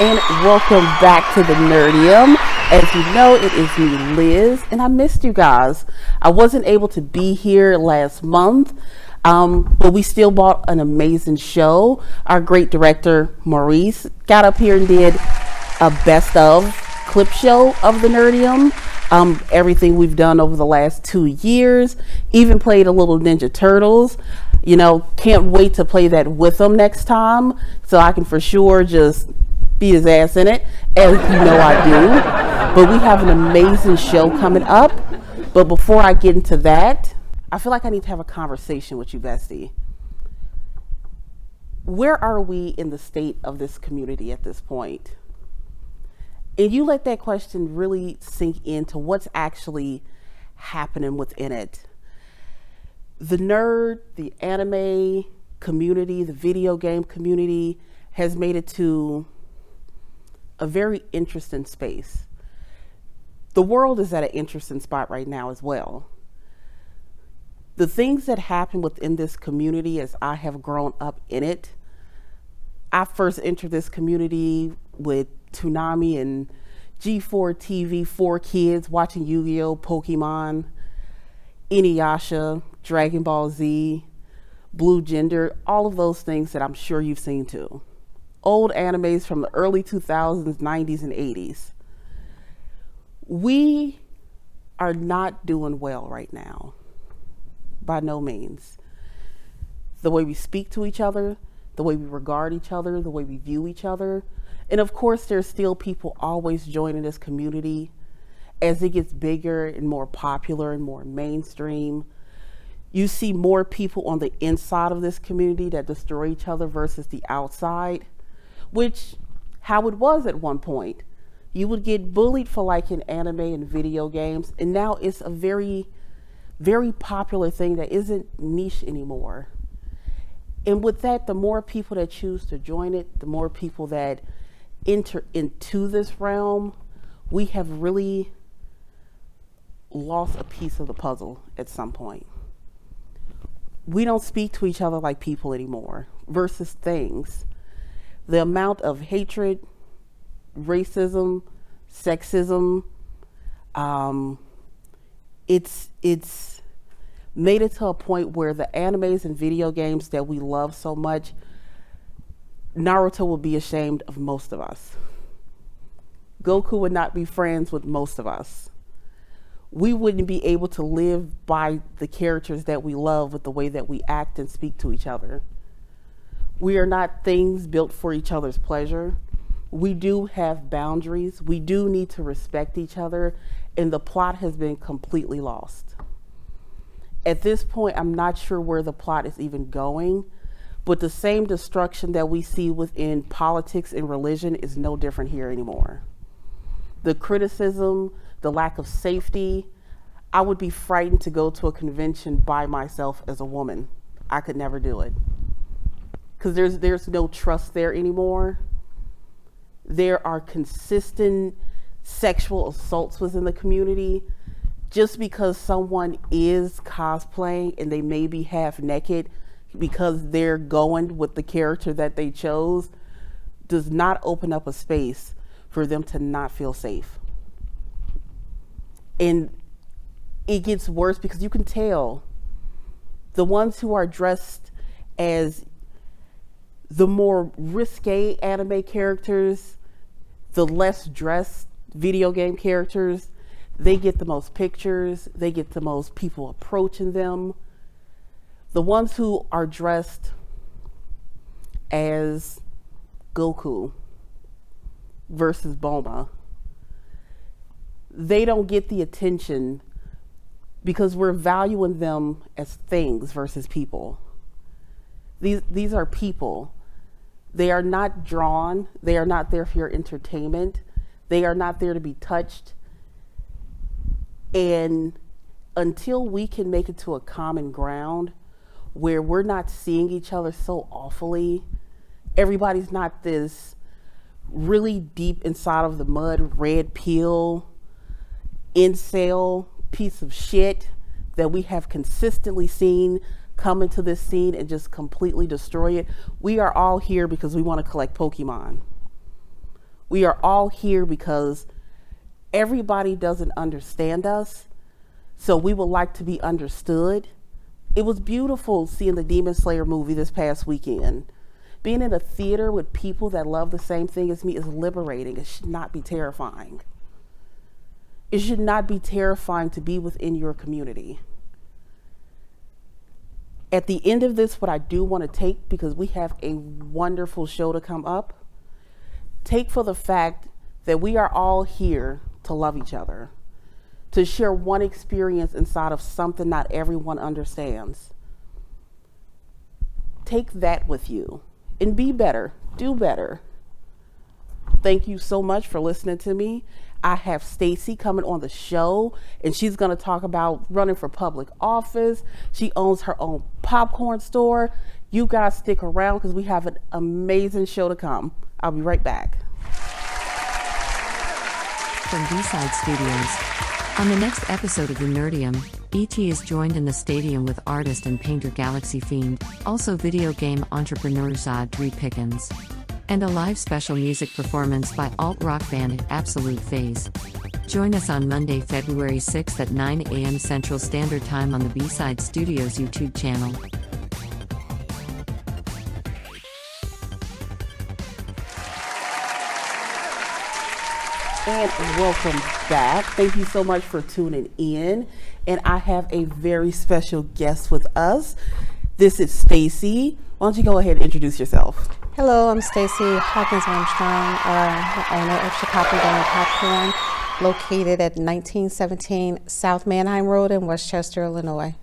and welcome back to the Nerdium. As you know, it is me, Liz, and I missed you guys. I wasn't able to be here last month, but we still bought an amazing show. Our great director, Maurice, got up here and did a best of clip show of the Nerdium. Everything we've done over the last 2 years, even played a little Ninja Turtles. You know, can't wait to play that with them next time, so I can for sure just be his ass in it, as you know I do. But we have an amazing show coming up. But before I get into that, I feel like I need to have a conversation with you, bestie. Where are we in the state of this community at this point? And you let that question really sink into what's actually happening within it. The nerd, the anime community, the video game community has made it to a very interesting space. The world is at an interesting spot right now as well. The things that happen within this community as I have grown up in it, I first entered this community with Toonami and G4 TV, 4Kids, watching Yu-Gi-Oh!, Pokemon, Inuyasha, Dragon Ball Z, Blue Gender, all of those things that I'm sure you've seen too. Old animes from the early 2000s, 90s, and 80s. We are not doing well right now, by no means. The way we speak to each other, the way we regard each other, the way we view each other. And of course, there's still people always joining this community as it gets bigger and more popular and more mainstream. You see more people on the inside of this community that destroy each other versus the outside, which how it was at one point. You would get bullied for liking anime and video games, and now it's a very, very popular thing that isn't niche anymore. And with that, the more people that choose to join it, the more people that enter into this realm, we have really lost a piece of the puzzle at some point. We don't speak to each other like people anymore versus things. The amount of hatred, racism, sexism, it's made it to a point where the animes and video games that we love so much, Naruto would be ashamed of most of us. Goku would not be friends with most of us. We wouldn't be able to live by the characters that we love with the way that we act and speak to each other. We are not things built for each other's pleasure. We do have boundaries. We do need to respect each other, and the plot has been completely lost. At this point, I'm not sure where the plot is even going, but the same destruction that we see within politics and religion is no different here anymore. The criticism, the lack of safety. I would be frightened to go to a convention by myself as a woman. I could never do it. Because there's no trust there anymore. There are consistent sexual assaults within the community. Just because someone is cosplaying and they may be half naked because they're going with the character that they chose does not open up a space for them to not feel safe. And it gets worse because you can tell the ones who are dressed as the more risque anime characters, the less dressed video game characters, they get the most pictures, they get the most people approaching them. The ones who are dressed as Goku versus Bulma, they don't get the attention because we're valuing them as things versus people. These are people. They are not drawn. They are not there for your entertainment. They are not there to be touched. And until we can make it to a common ground where we're not seeing each other so awfully, everybody's not this really deep inside of the mud, red pill, incel piece of shit that we have consistently seen come into this scene and just completely destroy it. We are all here because we want to collect Pokemon. We are all here because everybody doesn't understand us, so we would like to be understood. It was beautiful seeing the Demon Slayer movie this past weekend. Being in a theater with people that love the same thing as me is liberating. It should not be terrifying. It should not be terrifying to be within your community. At the end of this, what I do want to take, because we have a wonderful show to come up, take for the fact that we are all here to love each other, to share one experience inside of something not everyone understands. Take that with you and be better, do better. Thank you so much for listening to me. I have Stacy coming on the show, and she's going to talk about running for public office. She owns her own popcorn store. You guys stick around because we have an amazing show to come. I'll be right back. From B-Side Studios. On the next episode of the Nerdium, E.T. is joined in the stadium with artist and painter Galaxy Fiend, also video game entrepreneur Zod Pickens. And a live special music performance by alt-rock band Absolute Phase. Join us on Monday, February 6th at 9 a.m. Central Standard Time on the B-Side Studios YouTube channel. And welcome back. Thank you so much for tuning in. And I have a very special guest with us. This is Stacy. Why don't you go ahead and introduce yourself? Hello, I'm Stacy Hawkins Armstrong, the owner of Sha-Poppin Gourmet Popcorn, located at 1917 South Manheim Road in Westchester, Illinois.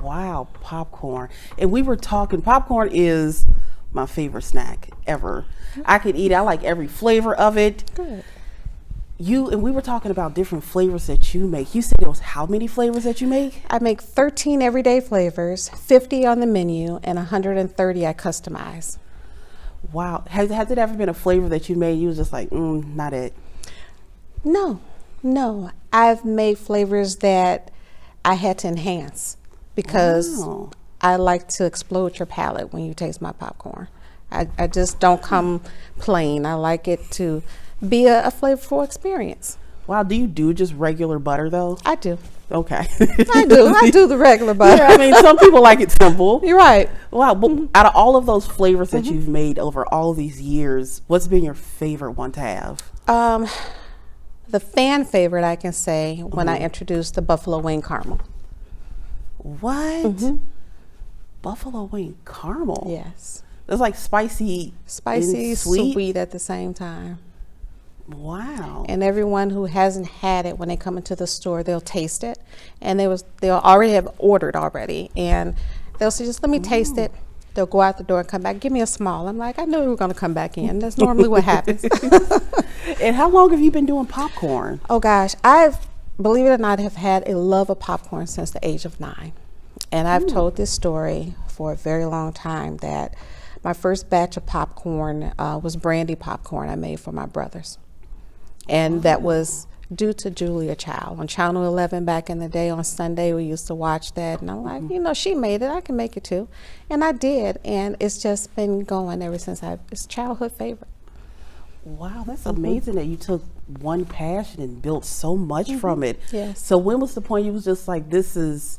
Wow, popcorn. And we were talking, popcorn is my favorite snack ever. I could eat, I like every flavor of it. Good. And we were talking about different flavors that you make. You said there was how many flavors that you make? I make 13 everyday flavors, 50 on the menu, and 130 I customize. Wow. Has it ever been a flavor that you made you was just like, not it? No. I've made flavors that I had to enhance because I like to explode your palate when you taste my popcorn. I just don't come plain. I like it to be a flavorful experience. Wow, do you do just regular butter though? I do. Okay. I do the regular butter. Yeah, I mean, some people like it simple. You're right. Wow, but out of all of those flavors that you've made over all these years, what's been your favorite one to have? The fan favorite, I can say, when I introduced the buffalo wing caramel. What? Buffalo wing caramel? Yes. It's like spicy, and sweet at the same time. Wow. And everyone who hasn't had it, when they come into the store, they'll taste it, and they'll already have ordered already, and they'll say, just let me taste it. They'll go out the door and come back, give me a small. I'm like, I knew we were going to come back in. That's normally what happens. And how long have you been doing popcorn? Oh gosh, believe it or not, have had a love of popcorn since the age of 9. And I've told this story for a very long time that my first batch of popcorn was brandy popcorn I made for my brothers. And that was due to Julia Child. On Channel 11 back in the day on Sunday, we used to watch that. And I'm like, she made it, I can make it too. And I did. And it's just been going ever since. It's a childhood favorite. Wow, that's amazing that you took one passion and built so much from it. Yes. So when was the point you was just like, this is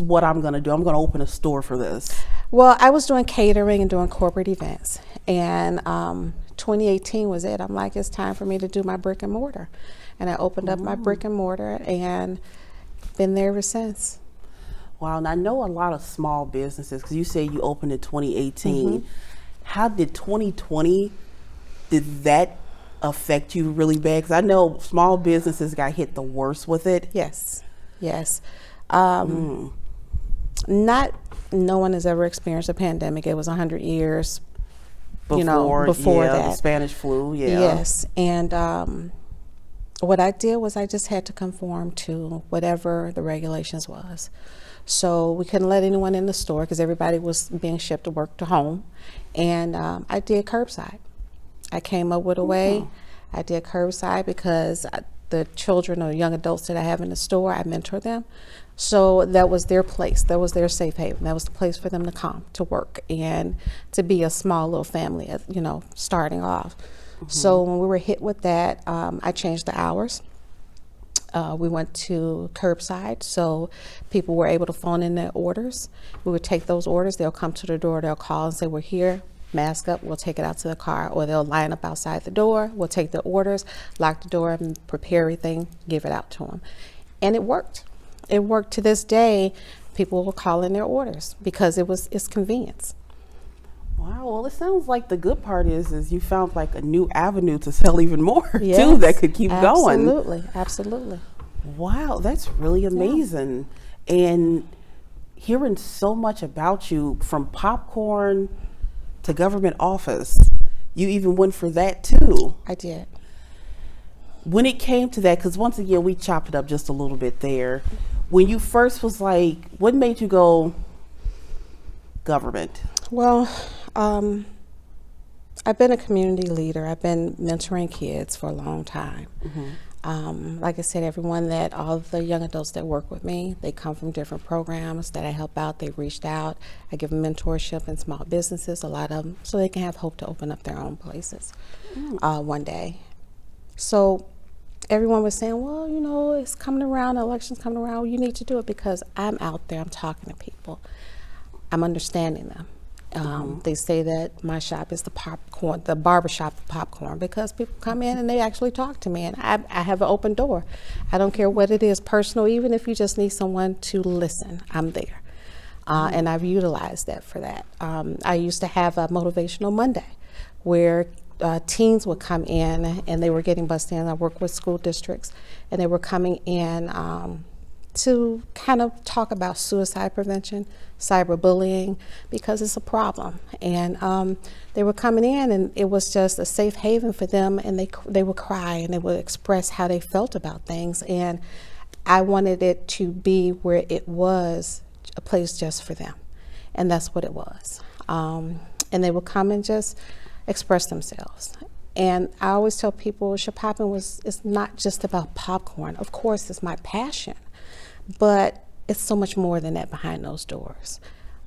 what I'm going to do. I'm going to open a store for this. Well, I was doing catering and doing corporate events. And 2018 was it. I'm like, it's time for me to do my brick and mortar. And I opened up my brick and mortar and been there ever since. Wow, and I know a lot of small businesses, because you say you opened in 2018. How did 2020, did that affect you really bad? Because I know small businesses got hit the worst with it. Yes. No one has ever experienced a pandemic. It was 100 years before that. The Spanish flu, Yes, and what I did was I just had to conform to whatever the regulations was. So we couldn't let anyone in the store because everybody was being shipped to work to home. And I did curbside. I came up with a way. I did curbside because the children or young adults that I have in the store, I mentor them. So that was their place. That was their safe haven. That was the place for them to come to work and to be a small little family, starting off. So when we were hit with that, I changed the hours. We went to curbside, so people were able to phone in their orders. We would take those orders. They'll come to the door. They'll call and say, we're here. Mask up. We'll take it out to the car. Or they'll line up outside the door. We'll take the orders, lock the door, and prepare everything, give it out to them. And it worked. It worked to this day. People will call in their orders because it's convenience. Wow, well, it sounds like the good part is you found like a new avenue to sell even more Yes, too, that could keep going. Absolutely. Wow, that's really amazing. And hearing so much about you, from popcorn to government office, you even went for that too. I did. When it came to that, because once again, we chopped it up just a little bit there. When you first was like, what made you go government? Well, I've been a community leader. I've been mentoring kids for a long time. Like I said, all the young adults that work with me, they come from different programs that I help out. They've reached out. I give them mentorship in small businesses, a lot of them, so they can have hope to open up their own places one day. So everyone was saying, well, you know, it's coming around, the election's coming around, you need to do it, because I'm out there, I'm talking to people, I'm understanding them. They say that my shop is the barber shop for popcorn, because people come in and they actually talk to me, and I have an open door. I don't care what it is, personal, even if you just need someone to listen, I'm there. And I've utilized that for that. I used to have a motivational Monday where teens would come in and they were getting bused in. I work with school districts, and they were coming in to kind of talk about suicide prevention, cyberbullying, because it's a problem. And they were coming in, and it was just a safe haven for them, and they would cry and they would express how they felt about things. And I wanted it to be where it was a place just for them, and that's what it was. And they would come and just express themselves. And I always tell people, Sha-Poppin it's not just about popcorn. Of course, it's my passion, but it's so much more than that behind those doors.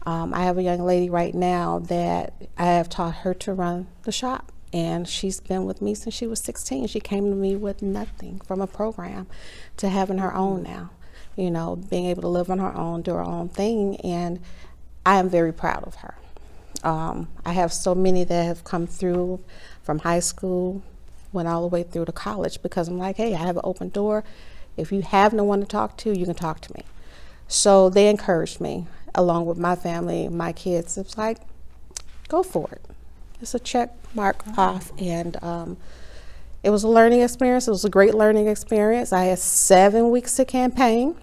I have a young lady right now that I have taught her to run the shop, and she's been with me since she was 16. She came to me with nothing from a program to having her own now, you know, being able to live on her own, do her own thing, and I am very proud of her. I have so many that have come through from high school, went all the way through to college, because I'm like, hey, I have an open door. If you have no one to talk to, you can talk to me. So they encouraged me, along with my family, my kids. It's like, go for it. It's a check mark off. And it was a learning experience. It was a great learning experience. I had 7 weeks to campaign.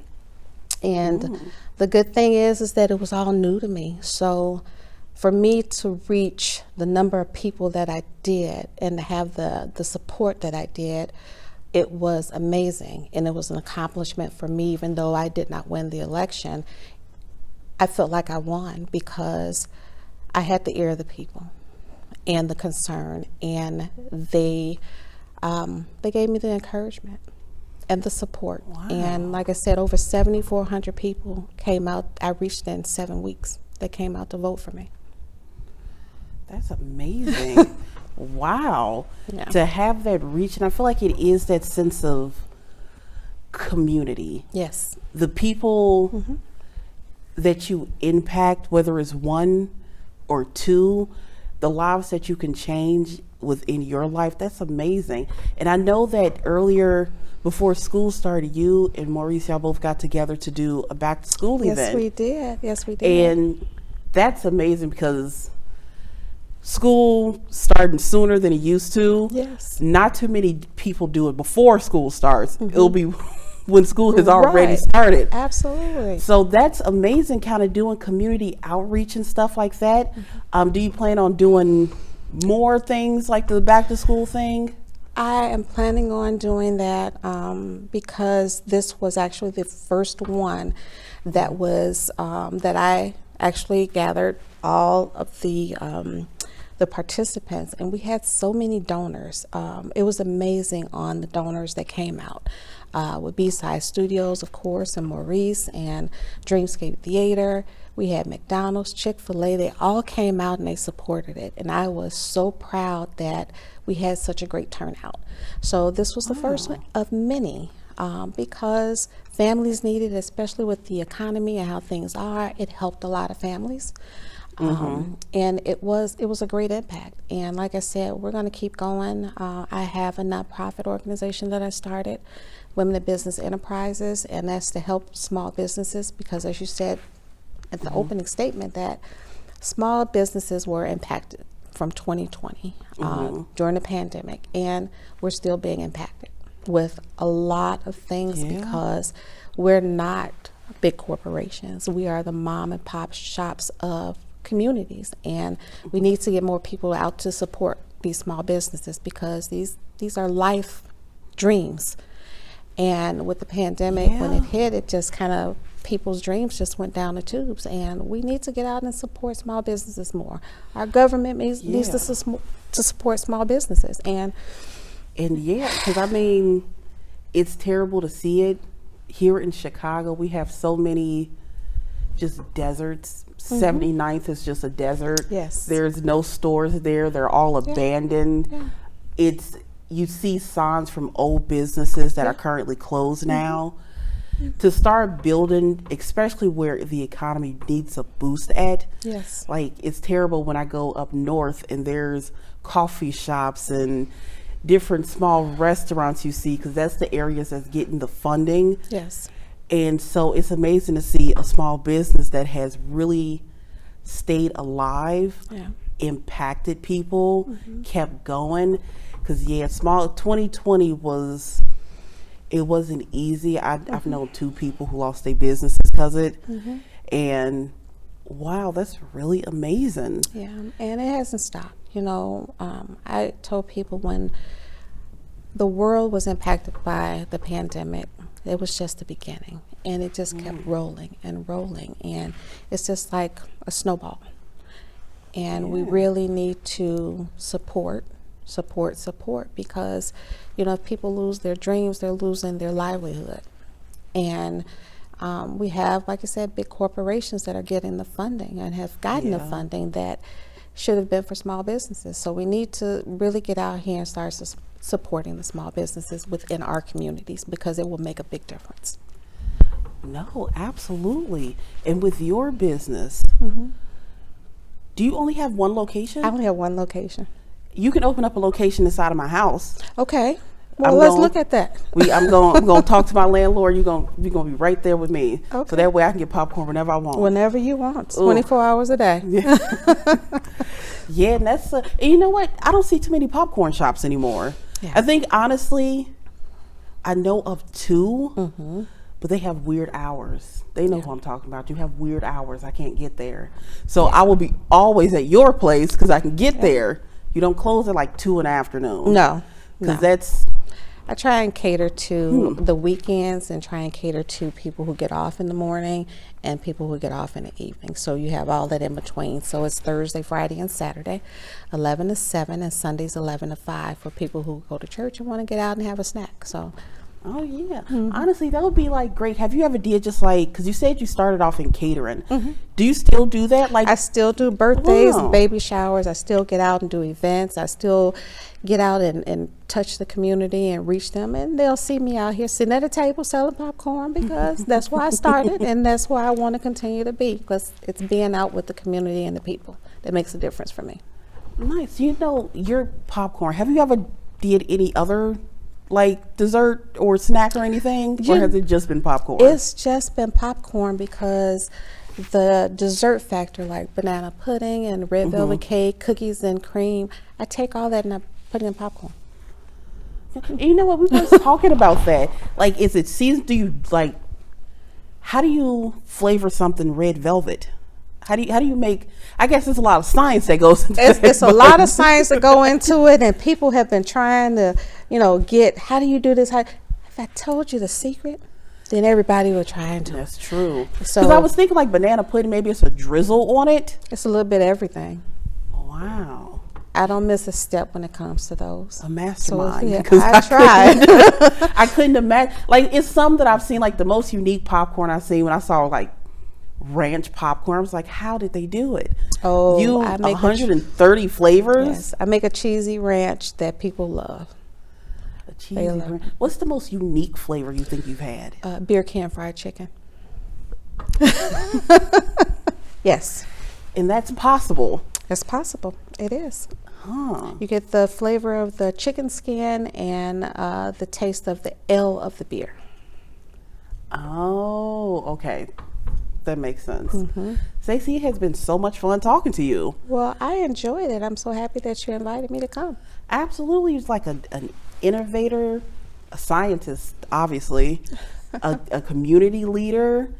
And the good thing is that it was all new to me. So for me to reach the number of people that I did and to have the support that I did, it was amazing, and it was an accomplishment for me. Even though I did not win the election, I felt like I won, because I had the ear of the people and the concern, and they gave me the encouragement and the support. Wow. And like I said, over 7,400 people came out. I reached in 7 weeks. They came out to vote for me. That's amazing. Wow. Yeah. To have that reach, and I feel like it is that sense of community. Yes. The people that you impact, whether it's one or two, the lives that you can change within your life, that's amazing. And I know that earlier, before school started, you and Maurice, y'all both got together to do a back to school event. Yes, we did. Yes, we did. And that's amazing, because school starting sooner than it used to. Yes. Not too many people do it before school starts. It'll be when school has already Right. started. Absolutely. So that's amazing, kind of doing community outreach and stuff like that. Do you plan on doing more things like the back to school thing? I am planning on doing that because this was actually the first one that was that I actually gathered all of the participants, and we had so many donors. It was amazing on the donors that came out with B-Side Studios, of course, and Maurice and Dreamscape Theater. We had McDonald's, Chick-fil-A. They all came out and they supported it. And I was so proud that we had such a great turnout. So this was the first one of many, because families needed, especially with the economy and how things are, it helped a lot of families. And it was a great impact. And like I said, we're going to keep going. I have a nonprofit organization that I started, Women in Business Enterprises, and that's to help small businesses, because as you said at the opening statement, that small businesses were impacted from 2020 during the pandemic, and we're still being impacted with a lot of things because we're not big corporations. We are the mom and pop shops of communities, and we need to get more people out to support these small businesses, because these are life dreams. And with the pandemic, when it hit, it just kind of, people's dreams just went down the tubes, and we need to get out and support small businesses more. Our government needs to support small businesses, and because I mean, it's terrible to see it here in Chicago. We have so many just deserts. 79th is just a desert. Yes. There's no stores there. They're all abandoned. You see signs from old businesses that are currently closed now. To start building, especially where the economy needs a boost at. Yes. Like, it's terrible when I go up north and there's coffee shops and different small restaurants you see, because that's the areas that's getting the funding. Yes. And so it's amazing to see a small business that has really stayed alive, impacted people, kept going. Because 2020 wasn't easy. I've known 2 people who lost their businesses because of it. And wow, that's really amazing. Yeah, and it hasn't stopped. You know, I told people when the world was impacted by the pandemic, it was just the beginning, and it just kept rolling and rolling, and it's just like a snowball. And we really need to support, because, you know, if people lose their dreams, they're losing their livelihood. And we have, like I said, big corporations that are getting the funding and have gotten the funding that should have been for small businesses. So we need to really get out here and start supporting the small businesses within our communities, because it will make a big difference. No, absolutely. And with your business, do you only have one location? I only have one location. You can open up a location inside of my house. Okay. Well, let's look at that. I'm going to talk to my landlord. You're going to be right there with me. Okay. So that way I can get popcorn whenever I want. Whenever you want. 24 hours a day. Yeah, and that's and you know what? I don't see too many popcorn shops anymore. Yeah. I think, honestly, I know of 2, but they have weird hours. They know who I'm talking about. You have weird hours. I can't get there. So I will be always at your place because I can get there. You don't close at like 2 in the afternoon. No. Because I try and cater to the weekends, and try and cater to people who get off in the morning and people who get off in the evening. So you have all that in between. So it's Thursday, Friday, and Saturday, 11 to 7, and Sundays 11 to 5 for people who go to church and want to get out and have a snack. So. Oh yeah, honestly, that would be like great. Have you ever did just like, because you said you started off in catering, do you still do that? Like, I still do birthdays, baby showers. I still get out and do events. I still get out and touch the community and reach them, and they'll see me out here sitting at a table selling popcorn, because that's why I started, and that's why I want to continue to be, because it's being out with the community and the people that makes a difference for me. Nice. You know, your popcorn, have you ever did any other like dessert or snack or anything, or has it just been popcorn? It's just been popcorn, because the dessert factor, like banana pudding and red velvet cake, cookies and cream, I take all that and I put it in popcorn. And you know what, we were talking about that. Like, is it seasoned? Do you like, how do you flavor something red velvet? How do you make? I guess there's a lot of science that goes into it. It's a lot of science that go into it, and people have been trying to, get, how do you do this? If I told you the secret, then everybody would try and do it. That's true. So because I was thinking like banana pudding, maybe it's a drizzle on it. It's a little bit of everything. Wow. I don't miss a step when it comes to those. A mastermind. So, yeah, I tried. I couldn't imagine. Like, it's some that I've seen, like the most unique popcorn I've seen when I saw like ranch popcorn. I was like, how did they do it? Oh, you I make 130 flavors. Yes, I make a cheesy ranch that people love. A cheesy ranch. What's the most unique flavor you think you've had? Beer can fried chicken. Yes, And that's possible. it's possible. It is. Huh. You get the flavor of the chicken skin and the taste of the ale of the beer. Oh, okay. That makes sense. Stacey, it has been so much fun talking to you. Well, I enjoyed it. I'm so happy that you invited me to come. Absolutely. It's like an innovator, a scientist, obviously, a community leader.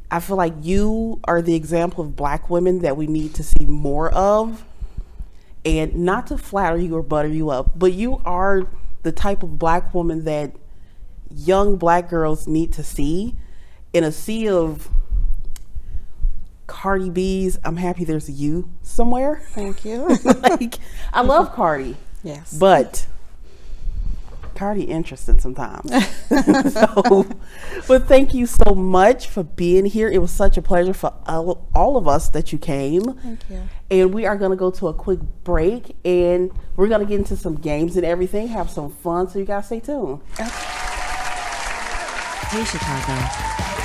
I feel like you are the example of Black women that we need to see more of. And not to flatter you or butter you up, but you are the type of Black woman that young Black girls need to see. In a sea of Cardi B's, I'm happy there's you somewhere. Thank you. Like, I love Cardi, Yes. but Cardi interesting sometimes. But thank you so much for being here. It was such a pleasure for all of us that you came. Thank you. And we are going to go to a quick break, and we're going to get into some games and everything, have some fun, so you guys stay tuned. Hey Chicago.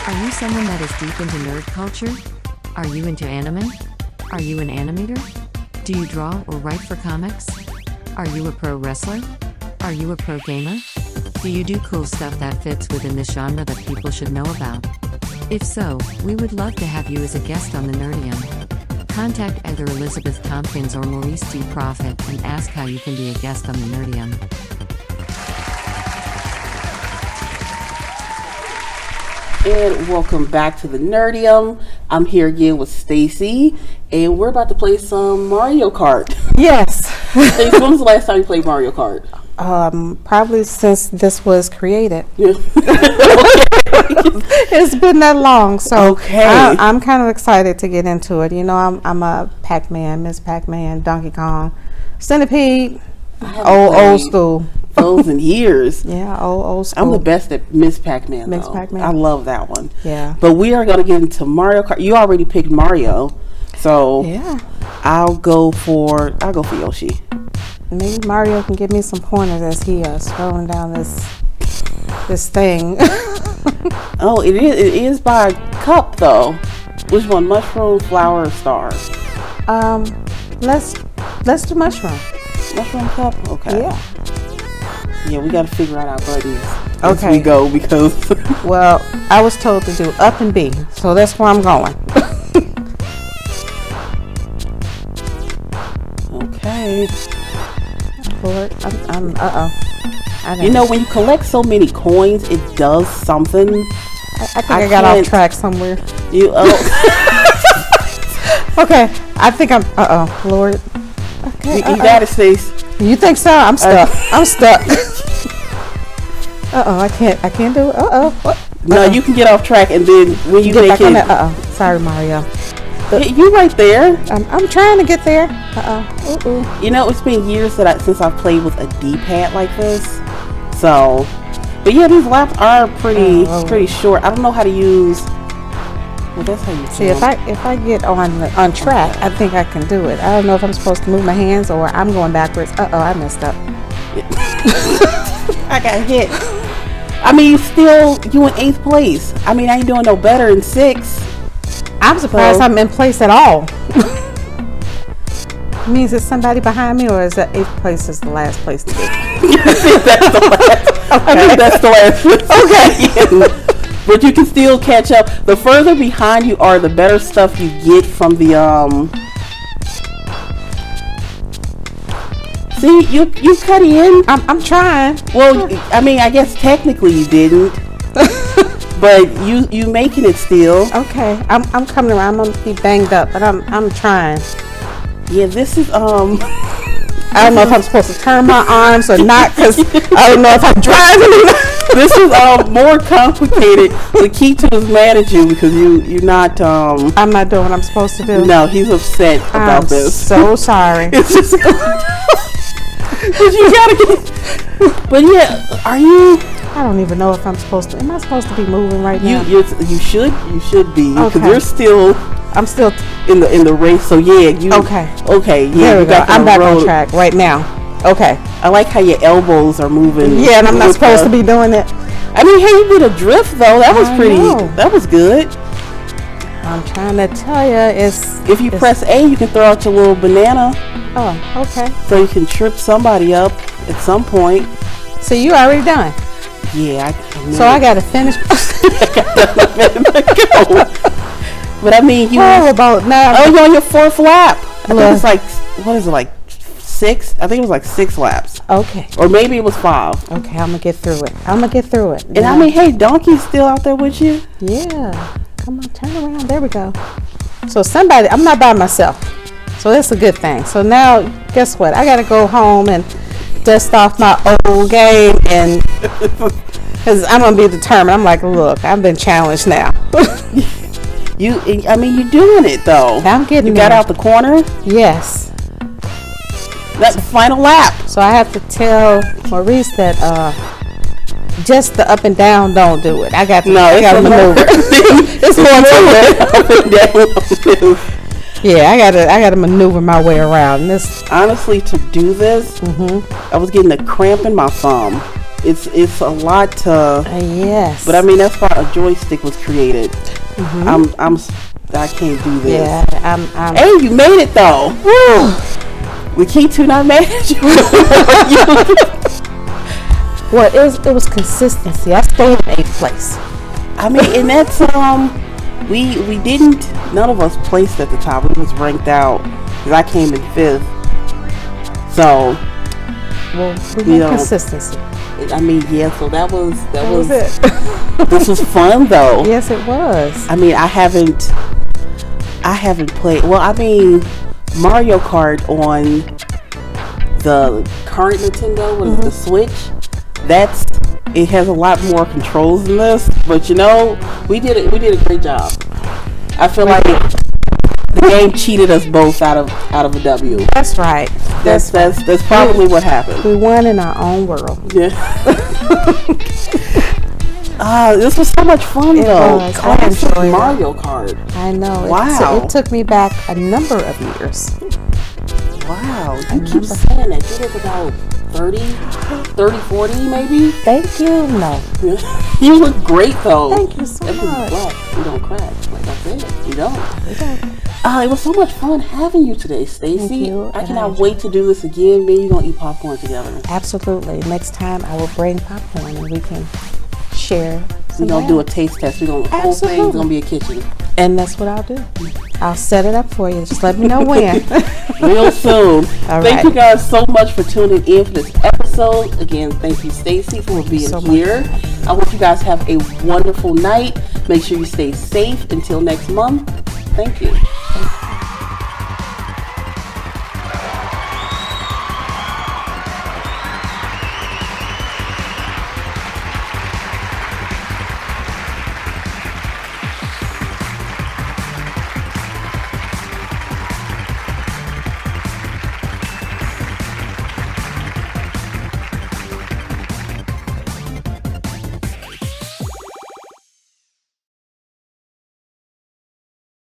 Are you someone that is deep into nerd culture? Are you into anime? Are you an animator? Do you draw or write for comics? Are you a pro wrestler? Are you a pro gamer? Do you do cool stuff that fits within the genre that people should know about? If so, we would love to have you as a guest on the Nerdium. Contact either Elizabeth Tompkins or Maurice D. Prophet and ask how you can be a guest on the Nerdium. And welcome back to the Nerdium. I'm here again with Stacy, and we're about to play some Mario Kart. Yes. Stacey, when was the last time you played Mario Kart? Probably since this was created. Yeah. It's been that long, so Okay. I'm kind of excited to get into it. You know, I'm a Pac-Man, Miss Pac-Man, Donkey Kong, Centipede, old school. Those in years. Yeah, old school. I'm the best at Miss Pac-Man. Miss though. Pac-Man. I love that one. Yeah. But we are going to get into Mario Kart. You already picked Mario, so Yeah. I'll go for Yoshi. Maybe Mario can give me some pointers as he scrolling down this thing. Oh, it is by cup though. Which one? Mushroom, flower, or star? Let's do mushroom. Mushroom cup. Okay. Yeah. Yeah, we got to figure out our buttons as Okay. we go because. Well, I was told to do up and B, so that's where I'm going. Okay. Lord, I'm I You know, when you collect so many coins, it does something. I think I got off can't- track somewhere. You Okay, I think I'm. Lord. Okay. you got it, Stace. You think so? I'm stuck. I'm stuck. I can't do it. What? No, you can get off track, and then when you Get make back on it, that. Sorry, Mario. you right there. I'm trying to get there. Ooh. You know, it's been years since I've played with a D-pad like this. So, but yeah, these laps are pretty short. I don't know how to use. Well, that's how you See, if I get on track, I think I can do it. I don't know if I'm supposed to move my hands or I'm going backwards. I messed up. I got hit. I mean, you in 8th place. I mean, I ain't doing no better in 6th. I'm surprised I'm in place at all. Means it's somebody behind me, or is that 8th place is the last place to be? I think that's the last place. Okay. But you can still catch up. The further behind you are, the better stuff you get from the See, you cut in. I'm trying. Well, I mean, I guess technically you didn't, but you making it still. Okay, I'm coming around. I'm gonna be banged up, but I'm trying. Yeah, this is I don't know if I'm supposed to turn my arms or not, because I don't know if I'm driving. This is more complicated. The key to is mad at you because you're not. I'm not doing what I'm supposed to do. No, he's upset about I'm this. so sorry. It's just. But you gotta get. But yeah, are you? I don't even know if I'm supposed to. Am I supposed to be moving right now? You should be, because Okay. you're still I'm still. in the race. So yeah, you Okay. Okay, yeah. There we you go. got the I'm back on road. track right now. Okay. I like how your elbows are moving. Yeah, and I'm not with supposed the- to be doing it. I mean, hey, you did a drift though. That was I pretty. know. That was good. I'm trying to tell you, If you press A, you can throw out your little banana, Oh, okay. so you can trip somebody up at some point. So you already done. Yeah. So I got to finish. But I mean, you. about now. Oh, you're on your 4th lap. I think Look. it's like, what is it, like 6? I think it was like 6 laps. Okay. Or maybe it was 5. Okay, I'm gonna get through it. And I mean, hey, Donkey's still out there with you. Yeah. Come on, turn around. There we go. So somebody, I'm not by myself. So that's a good thing. So now, guess what? I got to go home and dust off my old game, and because I'm going to be determined. I'm like, look, I've been challenged now. I mean, you're doing it though. I'm getting You got there. out the corner. Yes. That's the final lap. So I have to tell Maurice that just the up and down don't do it. I got to maneuver. It's more to it. Yeah, I gotta maneuver my way around this. Honestly, to do this, I was getting a cramp in my thumb. It's a lot to. Yes. But I mean, that's why a joystick was created. I can't do this. Yeah, I'm Hey, you made it though. Woo! We keep to not manage. Well, it was consistency. I stayed in 8th place. I mean, and that's we didn't. None of us placed at the top. We was ranked out because I came in 5th. So, Well, we You had know, consistency. I mean, yeah. So that was it. This was fun though. Yes, it was. I mean, I haven't played. Well, I mean, Mario Kart on the current Nintendo, what is it, the Switch? It has a lot more controls than this. But you know, we did a great job. I feel like the game cheated us both out of a W. That's right. That's probably what happened. We won in our own world. Yeah. This was so much fun It though. was. I Classic enjoyed it. Mario Kart. I know. Wow. It took me back a number of years. Wow, you keep saying that. You look about 30, 40 maybe? Thank you. No. You look great though. Thank you so That's 'cause much. you're black. You don't crack. Like I said, you don't. It was so much fun having you today, Stacy. Thank you, I and cannot wait to do this again. Me and you gonna eat popcorn together. Absolutely. Next time I will bring popcorn and we can share. We're gonna do a taste test. The whole thing's Absolutely. gonna be a kitchen. And that's what I'll do. I'll set it up for you. Just let me know when. Real soon. All Thank right. you guys so much for tuning in for this episode. Again, thank you, Stacy, for being so much. here. I hope you guys have a wonderful night. Make sure you stay safe until next month. Thank you.